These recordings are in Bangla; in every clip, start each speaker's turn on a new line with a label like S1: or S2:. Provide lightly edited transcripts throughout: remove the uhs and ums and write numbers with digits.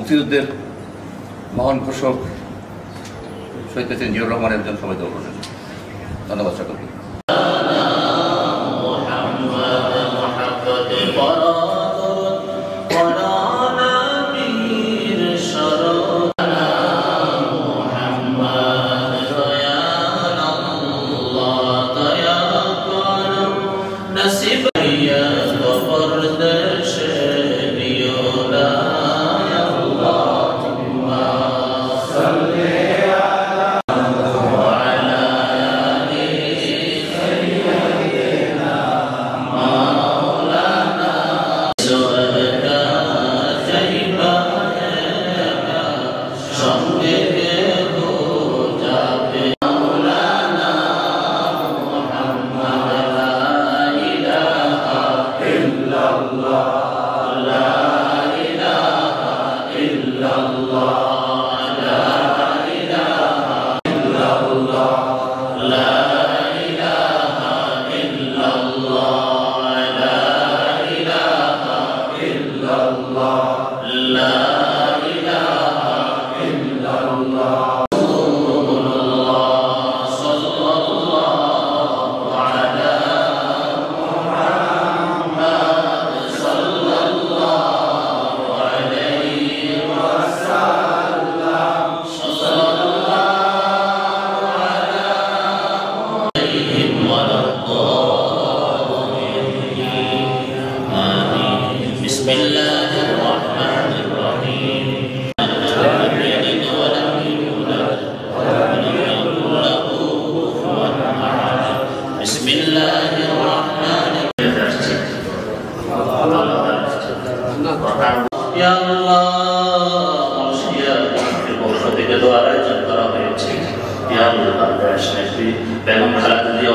S1: মুক্তিযুদ্ধের মহান ঘোষক শহীদ প্রেসিডেন্ট জিয়াউর রহমানের একজন সবাই দোয়া করবেন। ধন্যবাদ সকলকে।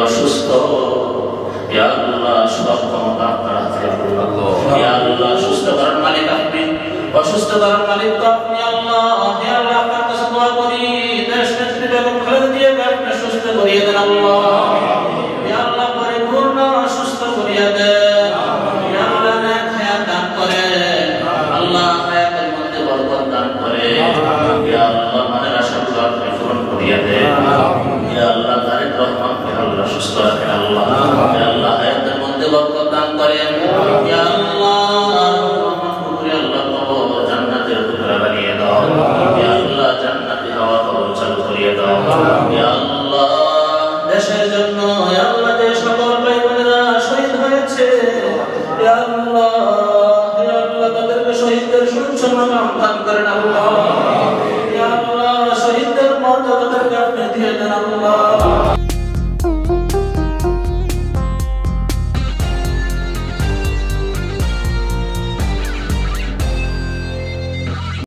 S2: অসুস্থ সুস্থ করার মালিক আপনি, অসুস্থ করার মালিক তো আপনি আল্লাহ। আপনার কাছে দোয়া করি দেশ নেত্রী বেগম খালেদা জিয়াকে আপনি সুস্থ করিয়ে দেন আল্লাহ, পরিপূর্ণ সুস্থ করিয়ে দেন আল্লাহ, নেক হায়াত দান করেন আল্লাহ, হায়াতের মধ্যে বরকত দান করেন আল্লাহ, মনের আশাগুলো আপনি পূরণ করিয়ে দেন আল্লাহ, তারেক রহমানকে আল্লাহ সুস্থ রাখেন আল্লাহ, হায়াতের মধ্যে বরকত দান করেন আল্লাহ, জান্নাতের টুকরা বানিয়ে দাও আল্লাহ, জান্নাতি হাওয়া চালু করিয়ে দাও আল্লাহ। দেশের জন্য আল্লাহ, যে সকল ভাই বোনেরা শহীদ হয়েছে আল্লাহ, তাদেরকে শহীদদের সুচ্ছন্ন নাম দান করেন আল্লাহ, শহীদদের মর্যাদা তাদেরকে আপনি দিয়ে দেন আল্লাহ।